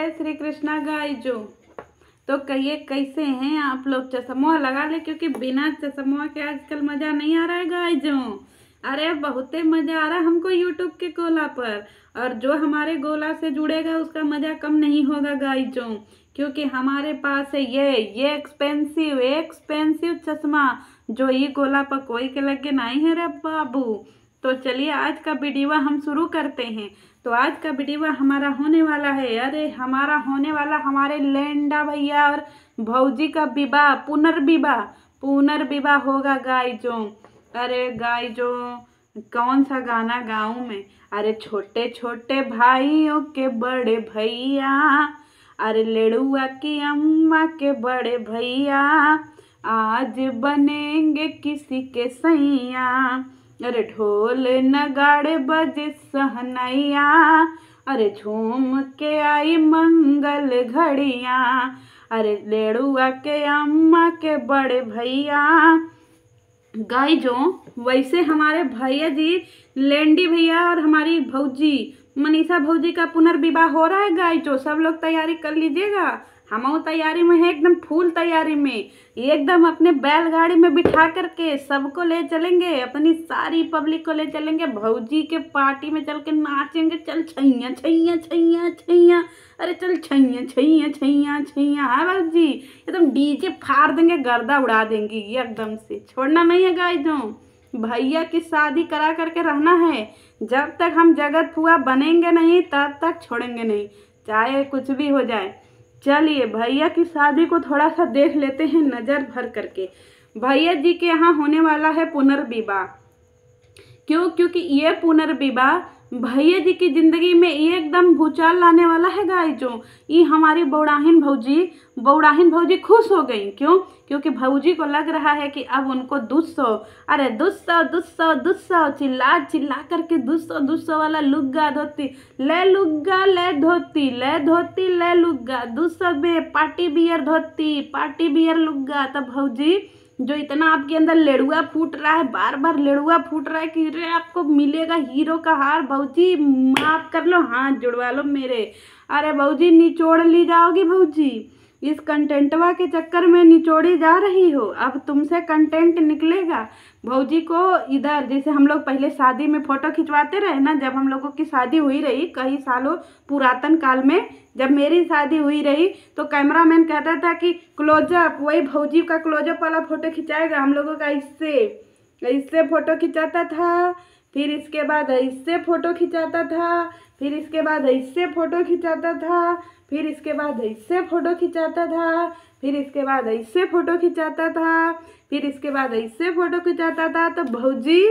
जय श्री कृष्णा गाइजो। तो कहिए कैसे हैं आप लोग। चश्मा लगा ले क्योंकि बिना चश्मा के आजकल मज़ा नहीं आ रहा है गाइजो। अरे बहुते मज़ा आ रहा है हमको यूट्यूब के गोला पर, और जो हमारे गोला से जुड़ेगा उसका मज़ा कम नहीं होगा गाइजो, क्योंकि हमारे पास है ये एक्सपेंसिव चश्मा जो ये गोला पर कोई के लगे नहीं है रे बाबू। तो चलिए आज का वीडियो हम शुरू करते हैं। तो आज का वीडियो हमारा होने वाला है, अरे हमारा होने वाला हमारे लेंडा भैया और भौजी का विवाह, पुनर्विवाह होगा गाइजो। अरे गाइजो कौन सा गाना गाऊं मैं। अरे छोटे छोटे भाइयों के बड़े भैया, अरे लेड़ुआ की अम्मा के बड़े भैया, आज बनेंगे किसी के सैया। अरे ढोल नगाड़े बजे सहनैया, अरे झूम के आई मंगल घड़िया। अरे लेड़ुआ के अम्मा के बड़े भैया। गाइजो वैसे हमारे भैया जी लेंडी भैया और हमारी भौजी मनीषा भौजी का पुनर्विवाह हो रहा है गाइजो। सब लोग तैयारी कर लीजिएगा, हम तैयारी में है, एकदम फुल तैयारी में, एकदम अपने बैलगाड़ी में बिठा करके सबको ले चलेंगे, अपनी सारी पब्लिक को ले चलेंगे, भौजी के पार्टी में चल के नाचेंगे। चल छैया छैया छैया छैया, अरे चल छैया छैया छैया छैया। हाँ भौजी एकदम डीजे फाड़ देंगे, गर्दा उड़ा देंगी एकदम से, छोड़ना नहीं है गाइजो। भैया की शादी करा करके रहना है, जब तक हम जगत फुआ बनेंगे नहीं तब तक छोड़ेंगे नहीं, चाहे कुछ भी हो जाए। चलिए भैया की शादी को थोड़ा सा देख लेते हैं नज़र भर करके। भैया जी के यहाँ होने वाला है पुनर्विवाह। क्यों? क्योंकि ये पुनर्विवाह भैया जी की ज़िंदगी में एकदम भूचाल लाने वाला है गाइजो। ये हमारी बौड़ाहिन भौजी खुश हो गई। क्यों? क्योंकि भौजी को लग रहा है कि अब उनको 200, अरे 200 चिल्ला चिल्ला करके 200 वाला लुग्गा धोती, ले लुग्गा ले धोती, ले धोती ले लुग्गा, 200 में पार्टी बियर धोती, पार्टी बियर लुग्गा। तब भौजी जो इतना आपके अंदर लेड़ुआ फूट रहा है, बार बार लेड़ुआ फूट रहा है कि रे आपको मिलेगा हीरो का हार, भौजी माफ कर लो, हाथ जुड़वा लो मेरे। अरे भौजी निचोड़ ली जाओगी भौजी, इस कंटेंटवा के चक्कर में निचोड़ी जा रही हो, अब तुमसे कंटेंट निकलेगा। भौजी को इधर जैसे हम लोग पहले शादी में फ़ोटो खिंचवाते रहे ना, जब हम लोगों की शादी हुई रही कई सालों पुरातन काल में, जब मेरी शादी हुई रही तो कैमरामैन कहता था कि क्लोजअप, वही भौजी का क्लोजअप वाला फ़ोटो खिंचाएगा हम लोगों का। इससे फ़ोटो खिंचाता था, फिर इसके बाद इससे फ़ोटो खिंचाता था, फिर इसके बाद इससे फ़ोटो खिंचाता था, फिर इसके बाद इससे फ़ोटो खिंचाता था, फिर इसके बाद इससे फ़ोटो खिंचाता था, फिर इसके बाद इससे फ़ोटो खिंचाता था। तो भौजी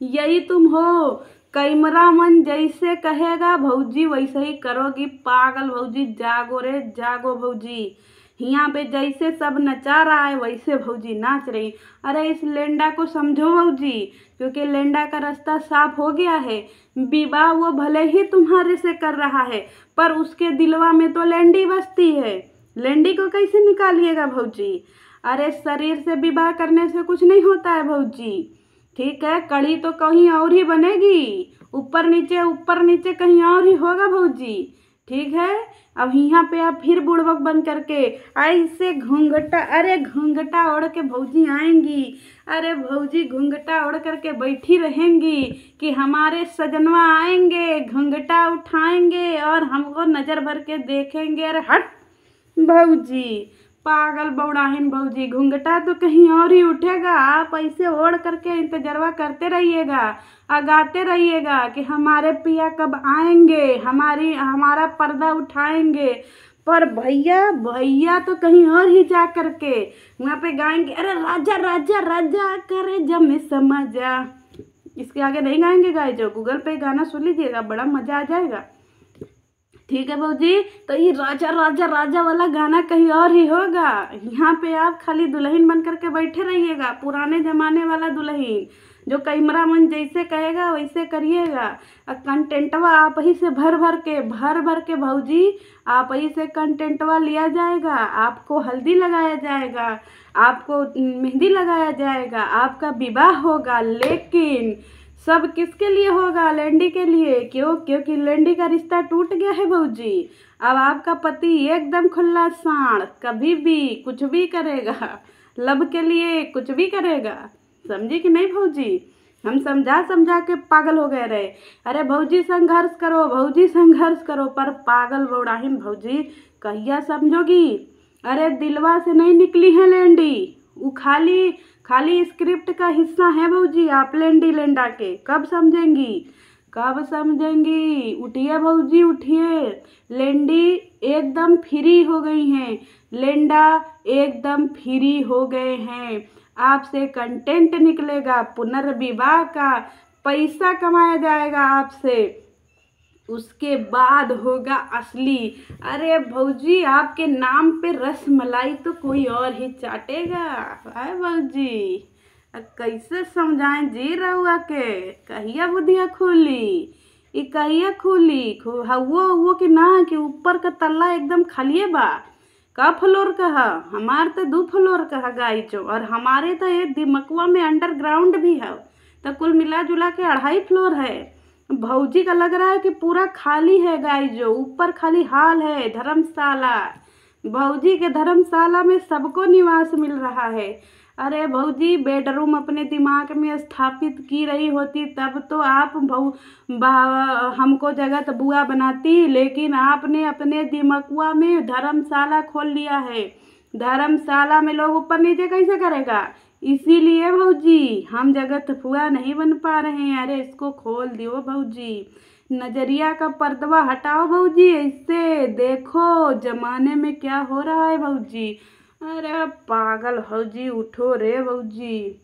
यही तुम हो, कैमरामैन जैसे कहेगा भौजी वैसे ही करोगी। पागल भौजी, जागो रे जागो भौजी, यहाँ पे जैसे सब नचा रहा है वैसे भौजी नाच रही। अरे इस लेंडा को समझो भौजी, क्योंकि लेंडा का रास्ता साफ हो गया है। विवाह वो भले ही तुम्हारे से कर रहा है, पर उसके दिलवा में तो लेंडी बसती है। लेंडी को कैसे निकालिएगा भौजी। अरे शरीर से विवाह करने से कुछ नहीं होता है भौजी, ठीक है। कड़ी तो कहीं और ही बनेगी, ऊपर नीचे कहीं और ही होगा भौजी, ठीक है। अब यहाँ पे आप फिर बुड़बक बन करके ऐसे घूंघटा, अरे घूंघटा ओढ़ के भौजी आएंगी, अरे भौजी घूंघटा ओढ़ करके बैठी रहेंगी कि हमारे सजनवा आएंगे, घूंघटा उठाएंगे और हमको नज़र भर के देखेंगे। अरे हट भौजी, पागल बौड़ाहिन भौजी, घूंघटा तो कहीं और ही उठेगा। आप ऐसे ओढ़ करके इंतजरवा करते रहिएगा, आगाते रहिएगा कि हमारे पिया कब आएंगे, हमारा पर्दा उठाएंगे। पर भैया तो कहीं और ही जा करके वहाँ पे गाएंगे, अरे राजा राजा राजा करे जमे समझा। इसके आगे नहीं गाएंगे गाइजो, गूगल पे गाना सुन लीजिएगा, बड़ा मज़ा आ जाएगा, ठीक है भौजी। तो ये राजा राजा राजा वाला गाना कहीं और ही होगा, यहाँ पे आप खाली दुल्हन बन करके बैठे रहिएगा, पुराने ज़माने वाला दुल्हन, जो कैमरामैन जैसे कहेगा वैसे करिएगा। कंटेंटवा आप ही से भर भर के भौजी, आप ही से कंटेंटवा लिया जाएगा, आपको हल्दी लगाया जाएगा, आपको मेहंदी लगाया जाएगा, आपका विवाह होगा। लेकिन सब किसके लिए होगा? लेंडी के लिए। क्यों? क्योंकि लेंडी का रिश्ता टूट गया है भौजी। अब आपका पति एकदम खुला सांड, कभी भी कुछ भी करेगा, लब के लिए कुछ भी करेगा। समझी कि नहीं भौजी? हम समझा समझा के पागल हो गए रहे। अरे भौजी संघर्ष करो, भौजी संघर्ष करो, पर पागल बौड़ाहिन भौजी कहिया समझोगी? अरे दिलवा से नहीं निकली है लेंडी, वो खाली खाली स्क्रिप्ट का हिस्सा है भौजी। आप लेंडी लेंडा के कब समझेंगी? कब समझेंगी? उठिए भौजी उठिए। लेंडी एकदम फ्री हो गई हैं, लेंडा एकदम फ्री हो गए हैं। आपसे कंटेंट निकलेगा, पुनर्विवाह का पैसा कमाया जाएगा आपसे, उसके बाद होगा असली। अरे भौजी आपके नाम पे रस मलाई तो कोई और ही चाटेगा। आए भौजी कैसे समझाएं जी रहुआ के? कहिया बुधिया खुली, ये कहिया खुली? वो कि ना कि ऊपर का तल्ला एकदम खालिए बा। का फ्लोर कहा? हमार तो 2 फ्लोर कहा गाई चो, और हमारे तो ये दिमकुआ में अंडरग्राउंड भी है, तो कुल मिला जुला के 2.5 फ्लोर है। भौजी का लग रहा है कि पूरा खाली है गाई जो, ऊपर खाली हाल है, धर्मशाला। भौजी के धर्मशाला में सबको निवास मिल रहा है। अरे भौजी बेडरूम अपने दिमाग में स्थापित की रही होती तब तो आप हमको जगत बुआ बनाती, लेकिन आपने अपने दिमकुआ में धर्मशाला खोल लिया है। धर्मशाला में लोग ऊपर नीचे कैसे करेगा? इसीलिए भौजी हम जगत फुआ नहीं बन पा रहे हैं। अरे इसको खोल दियो भौजी, नजरिया का पर्दवा हटाओ भौजी, इससे देखो जमाने में क्या हो रहा है भौजी। अरे पागल भौजी उठो रे भौजी।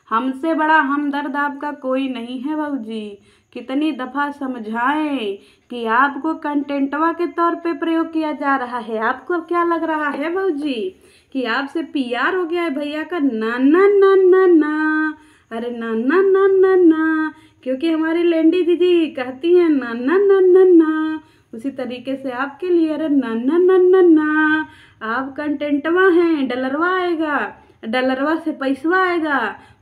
हमसे बड़ा हमदर्द आपका कोई नहीं है भौजी। कितनी दफ़ा समझाएं कि आपको कंटेंटवा के तौर पे प्रयोग किया जा रहा है। आपको क्या लग रहा है भौजी कि आपसे PR हो गया है भैया का? ना ना ना ना ना, अरे ना ना ना ना ना, क्योंकि हमारी लेंडी दीदी कहती हैं ना ना ना ना ना, उसी तरीके से आपके लिए अरे ना ना ना ना ना। आप कंटेंटवा हैं, डलरवा आएगा, डलरवा से पैसवा आएगा,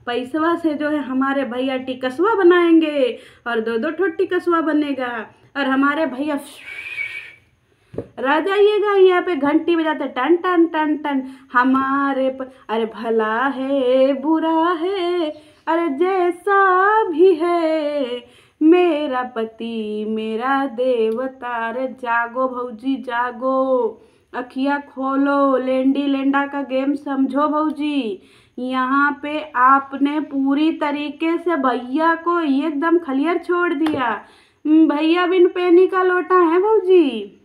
पैसवा से जो है हमारे भैया टिकसवा बनाएंगे, और 2-2 ठो टिकसवा बनेगा, और हमारे भैया रह जाइएगा यहाँ पे घंटी बजाते टन टन टन टन हमारे अरे भला है बुरा है, अरे जैसा भी है मेरा पति मेरा देवता। अरे जागो भौजी जागो, अखियाँ खोलो, लेंडी लेंडा का गेम समझो भौजी। यहाँ पे आपने पूरी तरीके से भैया को एकदम खलियर छोड़ दिया। भैया बिन पैनी का लोटा है भौजी,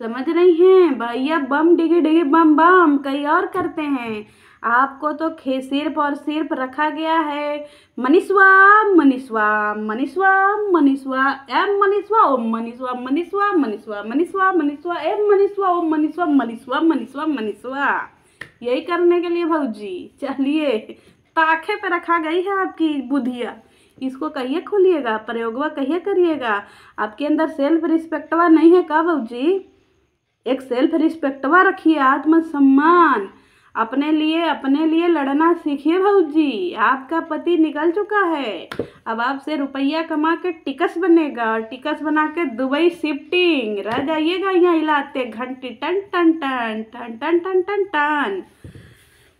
समझ रही हैं? भैया बम डिगी डिगी बम बम कई और करते हैं। आपको तो सिर्फ और सिर्फ रखा गया है मनीषवा मनीषवा मनीषवा मनीषवा एम मनीषवा ओम मनीषवा मनीषवा मनीषवा मनीषवा मनीषवा एम मनीषवा ओम मनीषवा मनीषवा मनीषवा मनीषवा, यही करने के लिए भौजी। चलिए ताखे पे रखा गई है आपकी बुद्धिया, इसको कहिए खोलिएगा, प्रयोगवा कहिए करिएगा। आपके अंदर सेल्फ रिस्पेक्टवा नहीं है का भौजी? एक सेल्फ रिस्पेक्टवा रखिए, आत्मसम्मान। अपने लिए लड़ना सीखिए भौजी। आपका पति निकल चुका है, अब आपसे रुपया कमा के टिकस बनेगा, और टिकस बना के दुबई शिफ्टिंग, रह जाइएगा यहाँ हिलाते घंटी टन टन टन टन टन टन टन टन।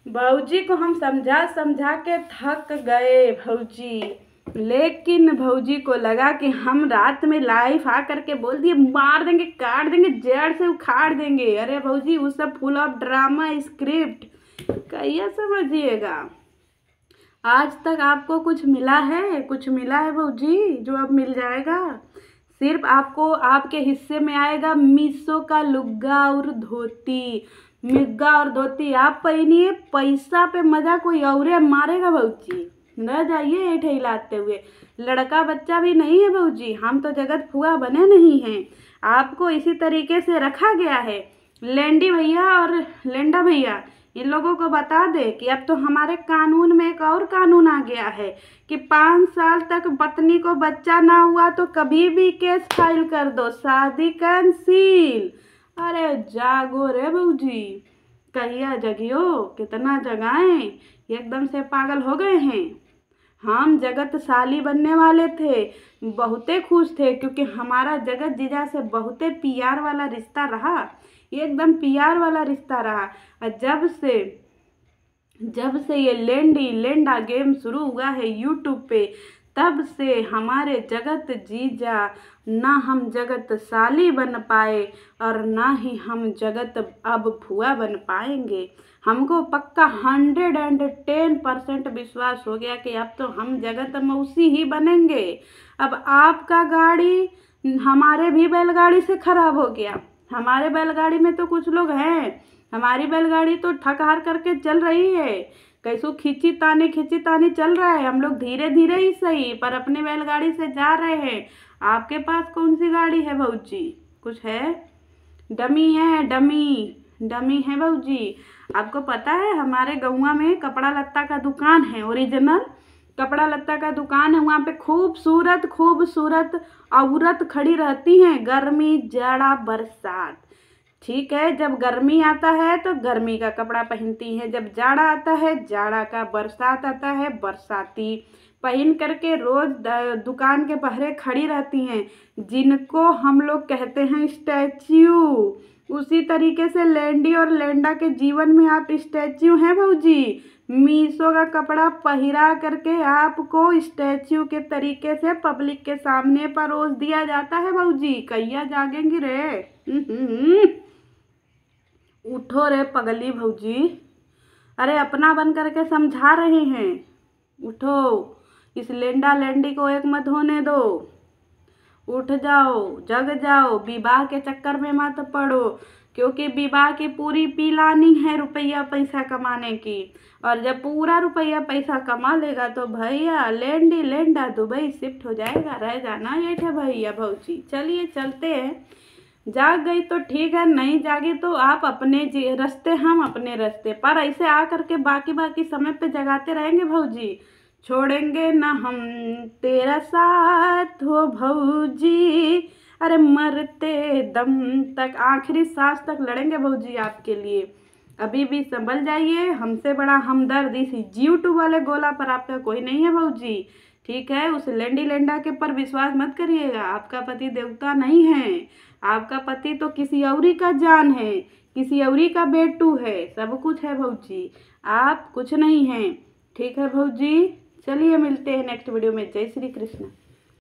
भौजी को हम समझा समझा के थक गए भौजी, लेकिन भौजी को लगा कि हम रात में लाइव आ करके बोल दिए मार देंगे, काट देंगे, जड़ से उखाड़ देंगे। अरे भौजी वो सब फुल ऑफ ड्रामा स्क्रिप्ट, कहिए समझिएगा। आज तक आपको कुछ मिला है? कुछ मिला है भौजी जो अब मिल जाएगा? सिर्फ आपको आपके हिस्से में आएगा मीशो का लुग्गा और धोती, मिग्गा और धोती आप पहनिए, पैसा पे मजा कोई और मारेगा भौजी। न जाइए ऐठे हिलाते हुए, लड़का बच्चा भी नहीं है भौजी, हम तो जगत फुआ बने नहीं हैं। आपको इसी तरीके से रखा गया है। लेंडी भैया और लेंडा भैया इन लोगों को बता दे कि अब तो हमारे कानून में एक और कानून आ गया है कि 5 साल तक पत्नी को बच्चा ना हुआ तो कभी भी केस फाइल कर दो, शादी कैंसिल। अरे जागो रे भौजी, कहिया जगियो, कितना जगाएं एकदम से पागल हो गए हैं। हम जगतसाली बनने वाले थे, बहुते खुश थे क्योंकि हमारा जगत जीजा से बहुते प्यार वाला रिश्ता रहा, एकदम प्यार वाला रिश्ता रहा। और जब से ये लेंडी लेंडा गेम शुरू हुआ है यूट्यूब पे, तब से हमारे जगत जीजा ना हम जगत साली बन पाए और ना ही हम जगत अब फुआ बन पाएंगे। हमको पक्का 110% विश्वास हो गया कि अब तो हम जगत मौसी ही बनेंगे। अब आपका गाड़ी हमारे भी बैलगाड़ी से खराब हो गया। हमारे बैलगाड़ी में तो कुछ लोग हैं, हमारी बैलगाड़ी तो थक हार करके चल रही है, कैसो खींची तानी चल रहा है। हम लोग धीरे धीरे ही सही पर अपने बैलगाड़ी से जा रहे हैं। आपके पास कौन सी गाड़ी है भाऊजी? कुछ है? डमी है, डमी है भाऊजी। आपको पता है हमारे गौवा में कपड़ा लत्ता का दुकान है, ओरिजिनल कपड़ा लत्ता का दुकान है। वहाँ पे खूबसूरत औरत खड़ी रहती हैं, गर्मी जाड़ा बरसात। ठीक है, जब गर्मी आता है तो गर्मी का कपड़ा पहनती हैं, जब जाड़ा आता है जाड़ा का, बरसात आता है बरसाती पहन करके रोज दुकान के पहरे खड़ी रहती हैं, जिनको हम लोग कहते हैं स्टैच्यू। उसी तरीके से लेंडी और लेंडा के जीवन में आप स्टैच्यू हैं भाऊजी। मीशो का कपड़ा पहिरा करके आपको स्टैच्यू के तरीके से पब्लिक के सामने परोस दिया जाता है भाऊजी। कैया जागेंगी रे? उठो रे पगली भौजी, अरे अपना बन करके समझा रहे हैं। उठो, इस लेंडा लेंडी को एक मत होने दो। उठ जाओ, जग जाओ, विवाह के चक्कर में मत पड़ो, क्योंकि विवाह की पूरी पीलानी है रुपया पैसा कमाने की। और जब पूरा रुपया पैसा कमा लेगा तो भैया लेंडी लेंडा दुबई शिफ्ट हो जाएगा, रह जाना ये थे भैया भौजी। चलिए चलते हैं। जाग गई तो ठीक है, नहीं जागी तो आप अपने रास्ते, हम अपने रास्ते। पर ऐसे आ करके बाकी समय पे जगाते रहेंगे भौजी, छोड़ेंगे ना हम तेरा साथ हो भौजी, अरे मरते दम तक, आखिरी सांस तक लड़ेंगे भौजी आपके लिए। अभी भी संभल जाइए, हमसे बड़ा हमदर्द इस यूट्यूब वाले गोला पर आपका कोई नहीं है भौजी। ठीक है, उस लेंडी लेंडा के पर विश्वास मत करिएगा, आपका पति देवता नहीं है। आपका पति तो किसी औरी का जान है, किसी औरी का बेटू है, सब कुछ है भौजी, आप कुछ नहीं हैं। ठीक है भौजी, चलिए मिलते हैं नेक्स्ट वीडियो में। जय श्री कृष्ण।